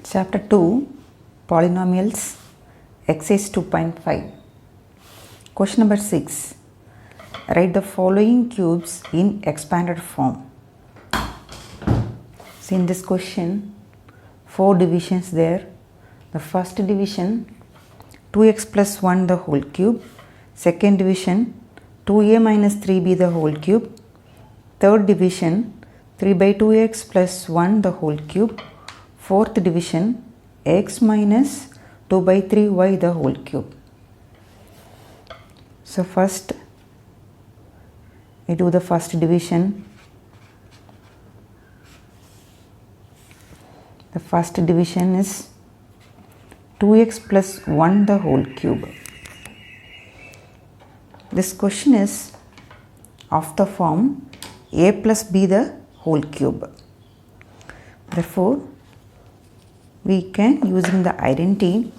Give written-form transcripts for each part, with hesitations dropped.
Chapter 2 Polynomials Exercise 2.5 Question number 6 Write the following cubes in expanded form. See, in this question 4 divisions there. The first division 2x plus 1 the whole cube. Second division 2a minus 3b the whole cube. Third division 3 by 2x plus 1 the whole cube. Fourth division x minus 2 by 3y the whole cube. So first we do the first division. The first division is 2x plus 1 the whole cube. This question is of the form a plus b the whole cube. Therefore, we can, using the identity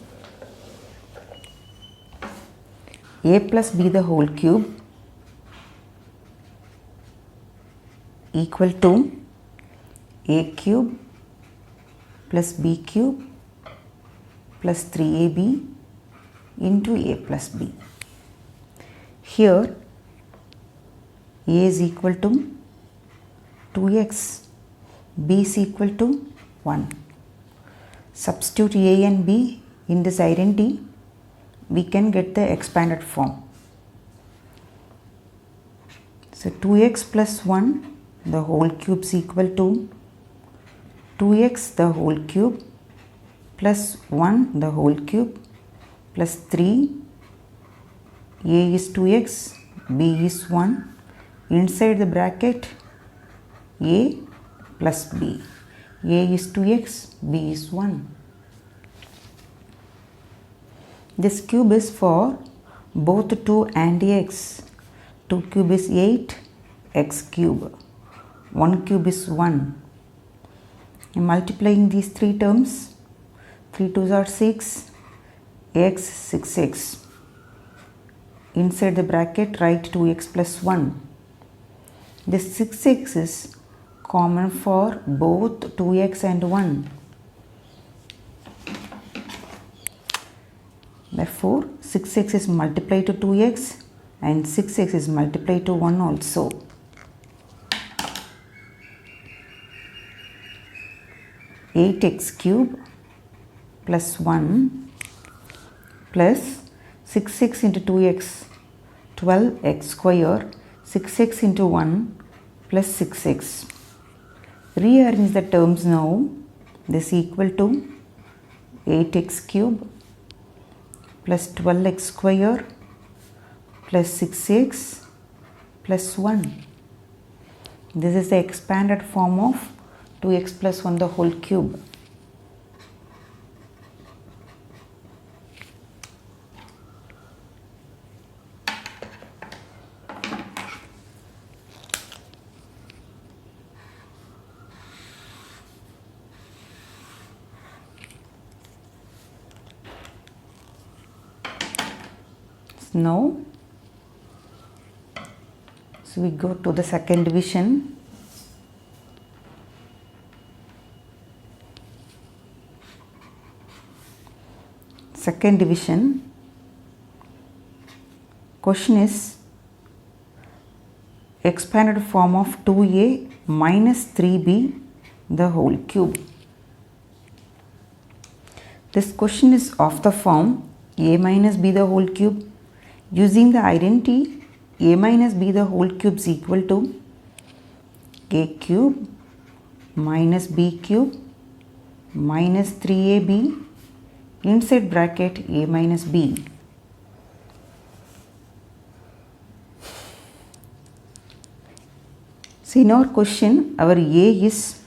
a plus b the whole cube equal to a cube plus b cube plus 3ab into a plus b. Here a is equal to 2x, b is equal to 1. Substitute a and b in this identity, we can get the expanded form. So 2x plus 1 the whole cube is equal to 2x the whole cube plus 1 the whole cube plus 3. A is 2x, b is 1. Inside the bracket a plus b. A is 2x, b is 1. This cube is for both 2 and x. 2 cube is 8, x cube. 1 cube is 1. In multiplying these three terms, 3 2s are 6, x 6x. Inside the bracket write 2x plus 1. This 6x is common for both 2x and 1. Therefore, 6x is multiplied to 2x and 6x is multiplied to 1 also. Eight x cube plus 1 plus 6x into 2x, 12x square, 6x into 1 plus 6x. Rearrange the terms now. This equal to 8x cube plus 12x square plus 6x plus 1. This is the expanded form of 2x plus 1 the whole cube. Now, so we go to the second division. Second division, question is expanded form of 2a minus 3b the whole cube. This question is of the form a minus b the whole cube. Using the identity a minus b the whole cube is equal to a cube minus b cube minus 3ab inside bracket a minus b. See, in our question our a is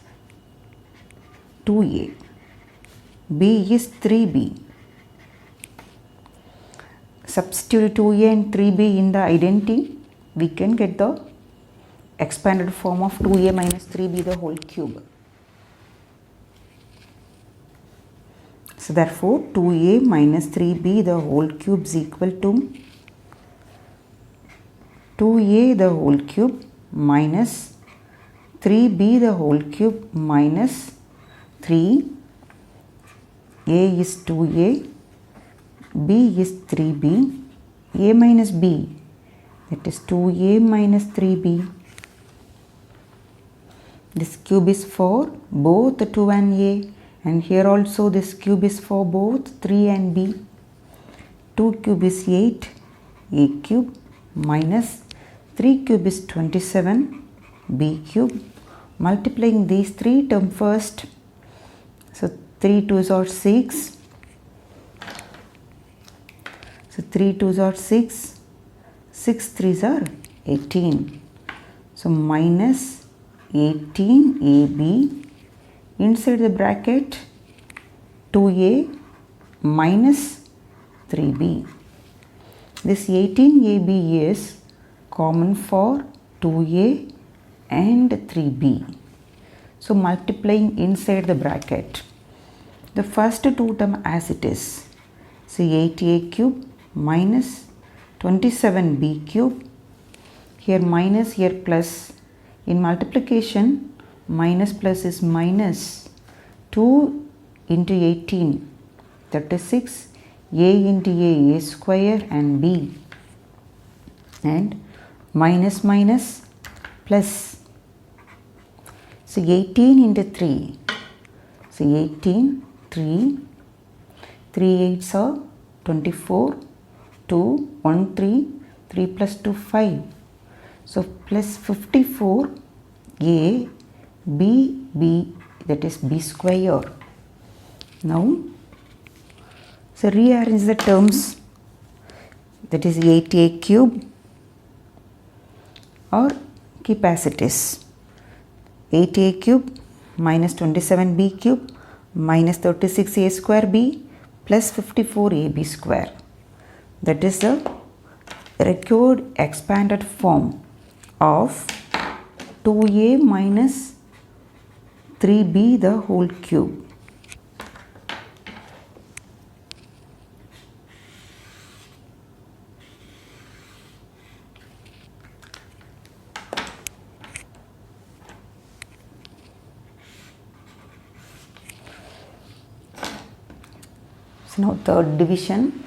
2a, b is 3b. Substitute 2a and 3b in the identity, we can get the expanded form of 2a minus 3b the whole cube. So therefore 2a minus 3b the whole cube is equal to 2a the whole cube minus 3b the whole cube minus 3 A is 2A, B is 3B, A minus B, that is 2A minus 3B. This cube is for both 2 and A, and here also this cube is for both 3 and B. 2 cube is 8, A cube, minus 3 cube is 27, B cube. Multiplying these three terms first, so 3 2s are 6, so 3 2s are 6, 6 3s are 18, so minus 18AB inside the bracket 2A minus 3B. This 18AB is common for 2A and 3B. So multiplying inside the bracket, the first two term as it is. So 8A cube minus 27B cube. Here minus, here plus. In multiplication, minus plus is minus. 2 into 18, 36. A into A square and B. And minus minus plus. So 18 into 3. So 18, 3. 3 8s are 24. 2, 1, 3. 3 plus 2, 5. So plus 54 A, B, B, that is B square. Now, so rearrange the terms, that is 8A cube, or keep as it is. 8A cube minus 27B cube minus 36A square B plus 54AB square. That is the required expanded form of 2A minus 3B the whole cube. So now third division.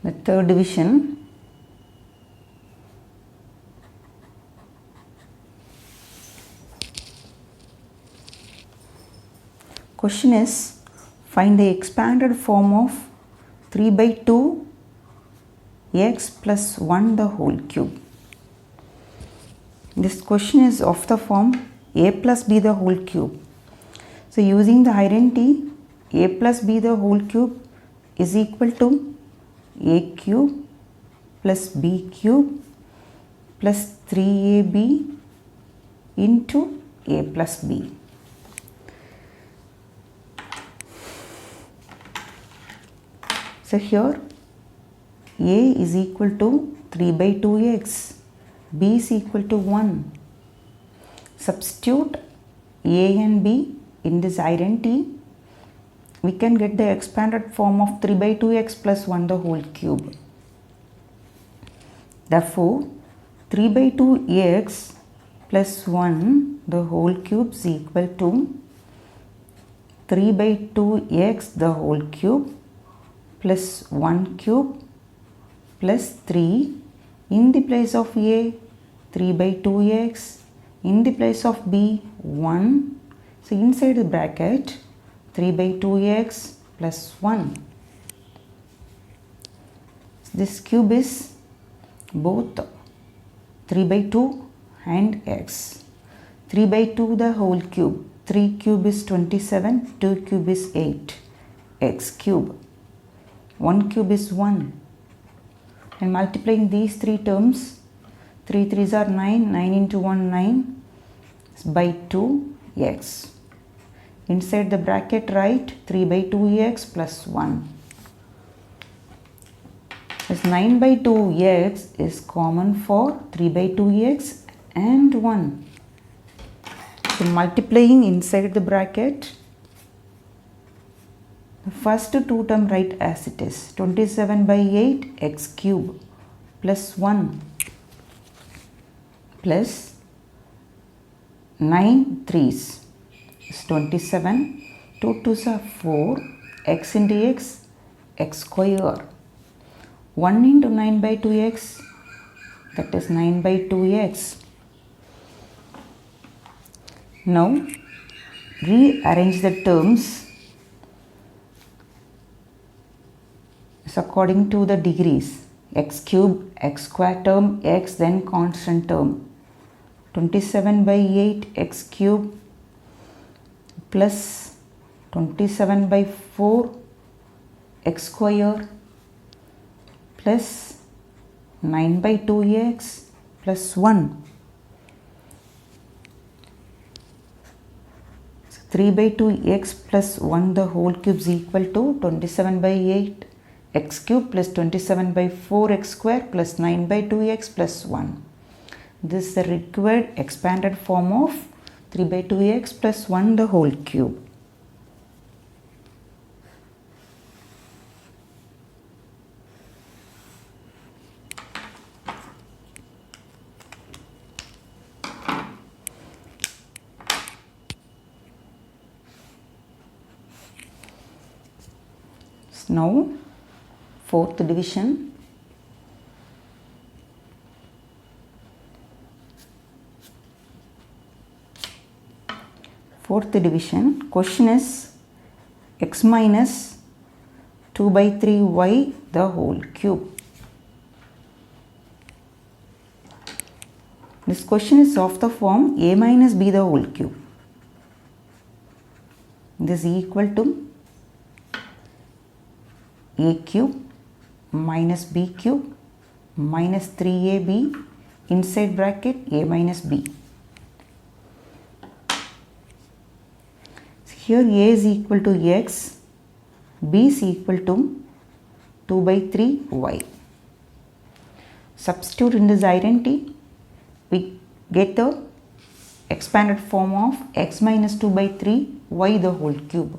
The third division, question is find the expanded form of 3 by 2 x plus 1 the whole cube. This question is of the form a plus b the whole cube. So using the identity a plus b the whole cube is equal to a cube plus b cube plus 3ab into a plus b. So here a is equal to 3 by 2x, b is equal to 1. Substitute a and b in this identity, we can get the expanded form of 3 by 2x plus 1 the whole cube. Therefore, 3 by 2x plus 1 the whole cube is equal to 3 by 2x the whole cube plus 1 cube plus 3 in the place of a 3 by 2x, in the place of b 1. So inside the bracket 3 by 2x plus 1. This cube is both 3 by 2 and x. 3 by 2 the whole cube. 3 cube is 27, 2 cube is 8, x cube. 1 cube is 1. And multiplying these three terms, 3 3s are 9, 9 into 1 9 by 2x. Inside the bracket write 3 by 2x plus 1. As 9 by 2x is common for 3 by 2x and 1. So multiplying inside the bracket, the first two term write as it is, 27 by 8 x cube plus 1 plus 9 3s is 27, 2 2s are 4, x into x, x square, 1 into 9 by 2x, that is 9 by 2x. Now rearrange the terms according to the degrees, x cube, x square term, x, then constant term. 27 by 8 x cube plus 27 by 4 x square plus 9 by 2x plus 1. 3 by 2x plus 1 the whole cube is equal to 27 by 8 x cube plus 27 by 4 x square plus 9 by 2x plus 1. This is the required expanded form of 3 by 2x plus 1 the whole cube. Now fourth division. Fourth division question is x minus 2 by 3y the whole cube. This question is of the form a minus b the whole cube. This is equal to a cube minus b cube minus 3ab inside bracket a minus b. Here a is equal to x, b is equal to 2 by 3y. Substitute in this identity, we get the expanded form of x minus 2 by 3y the whole cube.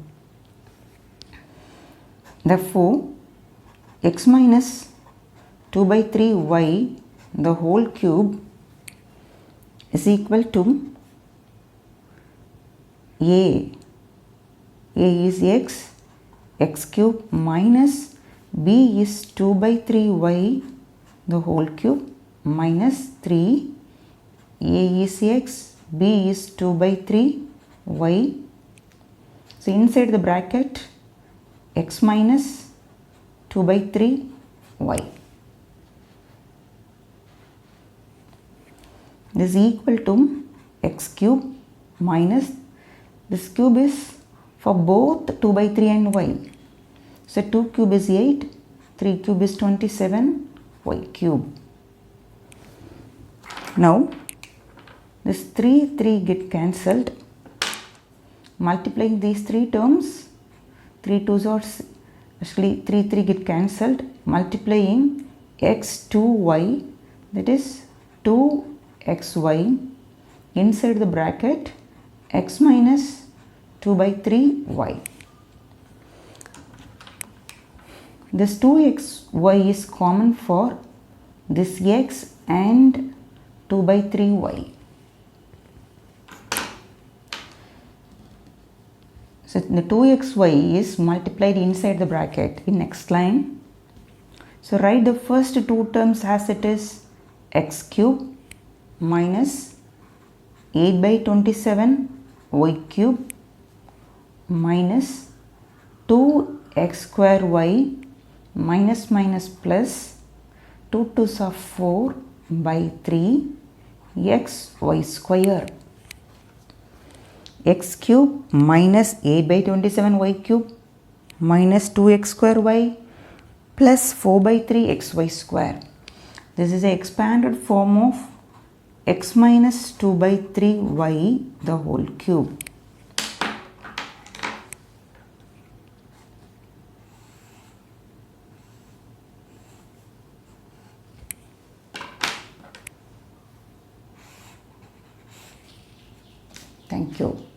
Therefore, x minus 2 by 3y the whole cube is equal to a. A is x, x cube minus b is 2 by 3y the whole cube minus 3. A is x, b is 2 by 3y. So inside the bracket x minus 2 by 3y. This is equal to x cube minus, this cube is for both 2 by 3 and y. So 2 cube is 8, 3 cube is 27, y cube. Now this 3 get cancelled. Multiplying these three terms, 3 2s are actually 3 get cancelled. Multiplying x 2y, that is 2xy inside the bracket x minus 2 by 3y. This 2xy is common for this x and 2 by 3y. So the 2xy is multiplied inside the bracket in next line. So write the first two terms as it is, x cube minus 8 by 27 y cube minus 2x square y minus minus plus 2 2s are 4 by 3 x y square. X cube minus 8 by 27 y cube minus 2x square y plus 4 by 3 xy square. This is the expanded form of x minus 2 by 3y the whole cube. Thank you.